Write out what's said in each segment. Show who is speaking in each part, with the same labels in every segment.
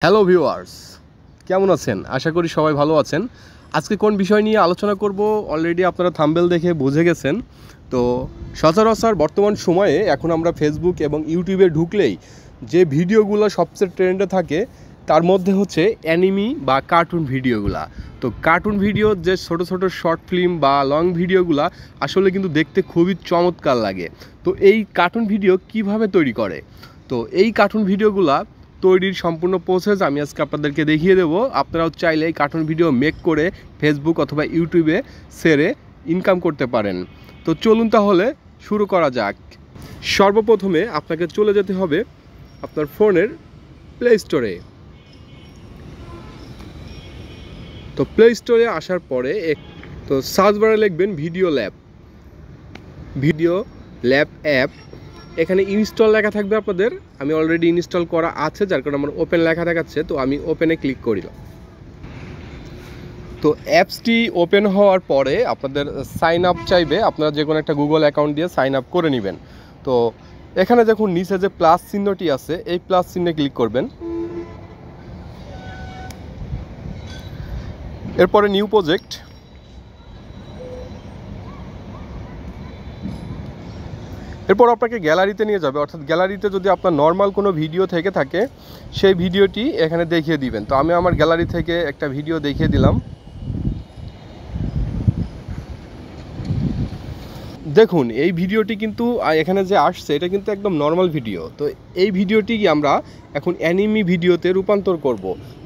Speaker 1: Hello viewers, কেমন আছেন? আশা করি সবাই ভালো আছেন। আজকে কোন বিষয় নিয়ে আলোচনা করব অলরেডি আপনারা থাম্বনেল দেখে বুঝে গেছেন। তো সচরাচর বর্তমান সময়ে এখন আমরা ফেসবুক এবং ইউটিউবে ঢুকলেই যে ভিডিওগুলো সবচেয়ে ট্রেন্ডে থাকে তার মধ্যে হচ্ছে অ্যানিমি বা কার্টুন ভিডিওগুলা। তো কার্টুন ভিডিও যে ছোট ছোট শর্ট ফিল্ম বা লং ভিডিওগুলা আসলে কিন্তু দেখতে খুবই চমৎকার লাগে। তো এই কার্টুন ভিডিও কিভাবে তৈরি করে, তো এই কার্টুন ভিডিওগুলা তৈরির সম্পূর্ণ প্রসেস আমি আজকে আপনাদেরকে দেখিয়ে দেবো। আপনারাও চাইলে এই কার্টুন ভিডিও মেক করে ফেসবুক অথবা ইউটিউবে ছেড়ে ইনকাম করতে পারেন। তো চলুন তাহলে শুরু করা যাক। সর্বপ্রথমে আপনাকে চলে যেতে হবে আপনার ফোনের প্লে স্টোরে। তো প্লে স্টোরে আসার পরে তো সার্চ বারে লিখবেন ভিডিও ল্যাব অ্যাপ। এখানে ইনস্টল লেখা থাকবে আপনাদের। আমি অলরেডি ইনস্টল করা আছে, যার কারণে আমার ওপেন লেখা দেখাচ্ছে। তো আমি ওপেনে ক্লিক করিলাম। তো অ্যাপসটি ওপেন হওয়ার পরে আপনাদের সাইন আপ চাইবে। আপনারা যে কোনো একটা গুগল অ্যাকাউন্ট দিয়ে সাইন আপ করে নেবেন। তো এখানে দেখুন নিচে যে প্লাস চিহ্নটি আছে, এই প্লাস চিহ্নে ক্লিক করবেন। এরপরে নিউ প্রজেক্ট, এরপর আপনাকে গ্যালারিতে নিয়ে যাবে। অর্থাৎ গ্যালারিতে যদি আপনার নর্মাল কোনো ভিডিও থেকে থাকে সেই ভিডিওটি এখানে দেখিয়ে দিবেন। তো আমি আমার গ্যালারি থেকে একটা ভিডিও দেখিয়ে দিলাম। দেখুন এই ভিডিওটি কিন্তু এখানে যে আসছে এটা কিন্তু একদম নর্মাল ভিডিও। তো এই ভিডিওটি আমরা এখন অ্যানিমি ভিডিওতে রূপান্তর করব।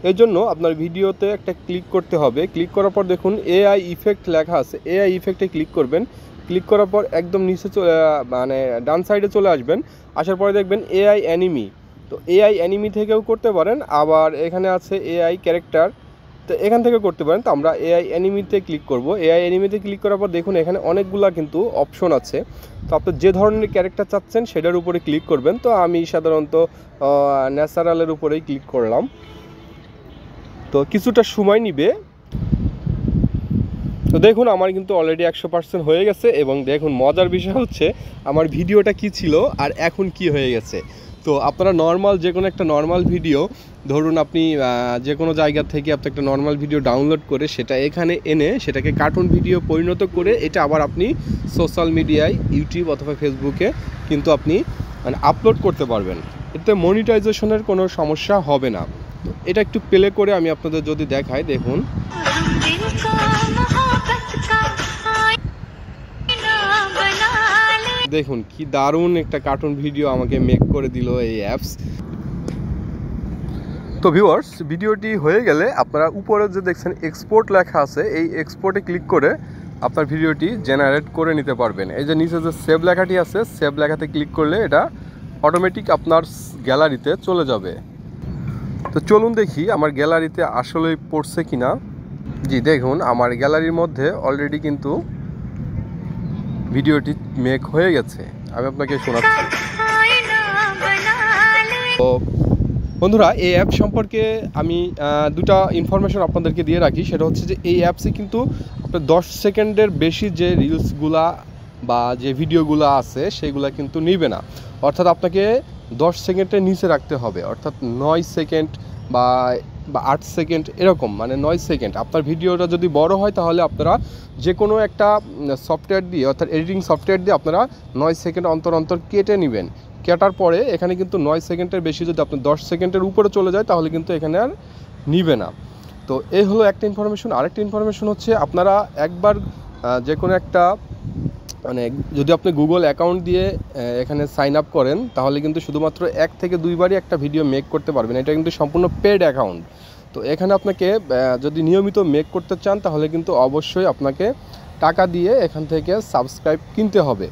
Speaker 1: এর জন্য আপনার ভিডিওতে একটা ক্লিক করতে হবে। ক্লিক করার পর দেখুন এআই ইফেক্ট লেখা আছে, এআই ইফেক্টে ক্লিক করবেন। ক্লিক করার পর একদম নিচে মানে ডান সাইডে চলে আসবেন। আসার পরে দেখবেন এআই অ্যানিমি। তো এআই অ্যানিমি থেকেও করতে পারেন, আবার এখানে আছে এআই ক্যারেক্টার, তো এখান থেকে করতে পারেন। তো আমরা এআই অ্যানিমিতে ক্লিক করব। এআই অ্যানিমিতে ক্লিক করার পর দেখুন এখানে অনেকগুলা কিন্তু অপশন আছে। তো আপনি যে ধরনের ক্যারেক্টার চাচ্ছেন সেটার উপরে ক্লিক করবেন। তো আমি সাধারণত ন্যাচারালের উপরেই ক্লিক করলাম। তো কিছুটা সময় নিবে। তো দেখুন আমার কিন্তু অলরেডি 100% হয়ে গেছে। এবং দেখুন মজার বিষয় হচ্ছে আমার ভিডিওটা কি ছিল আর এখন কি হয়ে গেছে। তো আপনারা নর্মাল যে কোনো একটা নর্মাল ভিডিও, ধরুন আপনি যে কোনো জায়গা থেকে আপনি একটা নর্মাল ভিডিও ডাউনলোড করে সেটা এখানে এনে সেটাকে কার্টুন ভিডিও পরিণত করে এটা আবার আপনি সোশ্যাল মিডিয়ায় ইউটিউব অথবা ফেসবুকে কিন্তু আপনি মানে আপলোড করতে পারবেন। এতে মনিটাইজেশনের কোনো সমস্যা হবে না। তো এটা একটু প্লে করে আমি আপনাদের যদি দেখাই, দেখুন দেখুন কি দারুণ একটা কার্টুন ভিডিও আমাকে মেক করে দিল এই অ্যাপস। তো ভিউয়ার্স ভিডিওটি হয়ে গেলে আপনারা উপরে যে দেখছেন এক্সপোর্ট লেখা আছে, এই এক্সপোর্টে ক্লিক করে আপনার ভিডিওটি জেনারেট করে নিতে পারবেন। এই যে নিচে যে সেভ লেখাটি আছে, সেভ লেখাতে ক্লিক করলে এটা অটোমেটিক আপনার গ্যালারিতে চলে যাবে। তো চলুন দেখি আমার গ্যালারিতে আসলেই পড়ছে কিনা। জি দেখুন আমার গ্যালারির মধ্যে অলরেডি কিন্তু ভিডিওটি মেক হয়ে গেছে। আমি আপনাকে শোনাচ্ছি। তো বন্ধুরা এই অ্যাপ সম্পর্কে আমি দুটা ইনফরমেশন আপনাদেরকে দিয়ে রাখি। সেটা হচ্ছে যে এই অ্যাপসে কিন্তু আপনার 10 সেকেন্ডের বেশি যে রিলসগুলা বা যে ভিডিওগুলো আছে সেগুলো কিন্তু নিবে না। অর্থাৎ আপনাকে 10 সেকেন্ডের নিচে রাখতে হবে। অর্থাৎ 9 সেকেন্ড বা 8 সেকেন্ড এরকম, মানে 9 সেকেন্ড। আপনার ভিডিওটা যদি বড় হয় তাহলে আপনারা যে কোনো একটা সফটওয়্যার দিয়ে, অর্থাৎ এডিটিং সফটওয়্যার দিয়ে আপনারা 9 সেকেন্ড অন্তর অন্তর কেটে নেবেন। কেটার পরে এখানে কিন্তু 9 সেকেন্ডের বেশি যদি আপনার 10 সেকেন্ডের উপরে চলে যায় তাহলে কিন্তু এখানে আর নিবে না। তো এই হলো একটা ইনফরমেশন। আরেকটা ইনফরমেশন হচ্ছে আপনারা একবার যে কোনো একটা মানে যদি আপনি গুগল অ্যাকাউন্ট দিয়ে এখানে সাইন আপ করেন তাহলে কিন্তু শুধুমাত্র 1 থেকে 2 বারই একটা ভিডিও মেক করতে পারবেন। এটা কিন্তু সম্পূর্ণ পেড অ্যাকাউন্ট। তো এখানে আপনাকে যদি নিয়মিত মেক করতে চান তাহলে কিন্তু অবশ্যই আপনাকে টাকা দিয়ে এখান থেকে সাবস্ক্রাইব কিনতে হবে।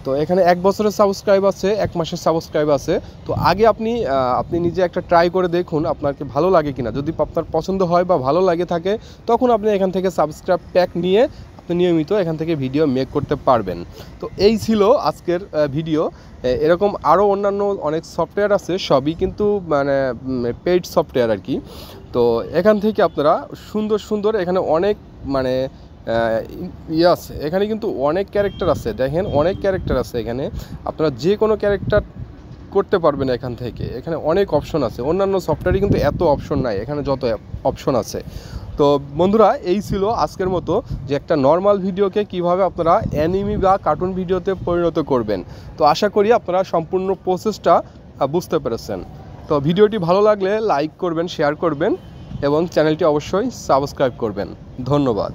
Speaker 1: তো এখানে 1 বছরের সাবস্ক্রাইব আছে, 1 মাসের সাবস্ক্রাইব আছে। তো আগে আপনি নিজে একটা ট্রাই করে দেখুন আপনাকে ভালো লাগে কিনা। যদি আপনার পছন্দ হয় বা ভালো লাগে থাকে তখন আপনি এখান থেকে সাবস্ক্রাইব প্যাক নিয়ে আপনি নিয়মিত এখান থেকে ভিডিও মেক করতে পারবেন। তো এই ছিল আজকের ভিডিও। এরকম আরও অন্যান্য অনেক সফটওয়্যার আছে, সবই কিন্তু মানে পেইড সফটওয়্যার আর কি। তো এখান থেকে আপনারা সুন্দর সুন্দর এখানে অনেক মানে ইয়াস এখানে কিন্তু অনেক ক্যারেক্টার আছে। দেখেন অনেক ক্যারেক্টার আছে এখানে। আপনারা যে কোনো ক্যারেক্টার করতে পারবেন এখান থেকে। এখানে অনেক অপশন আছে, অন্যান্য সফটওয়্যারে কিন্তু এত অপশন নাই, এখানে যত অপশন আছে। তো বন্ধুরা, এই ছিল আজকের মতো যে একটা নর্মাল ভিডিওকে কিভাবে আপনারা অ্যানিমি বা কার্টুন ভিডিওতে পরিণত করবেন। তো আশা করি আপনারা সম্পূর্ণ প্রসেসটা বুঝতে পেরেছেন। তো ভিডিওটি ভালো লাগলে লাইক করবেন, শেয়ার করবেন এবং চ্যানেলটি অবশ্যই সাবস্ক্রাইব করবেন। ধন্যবাদ।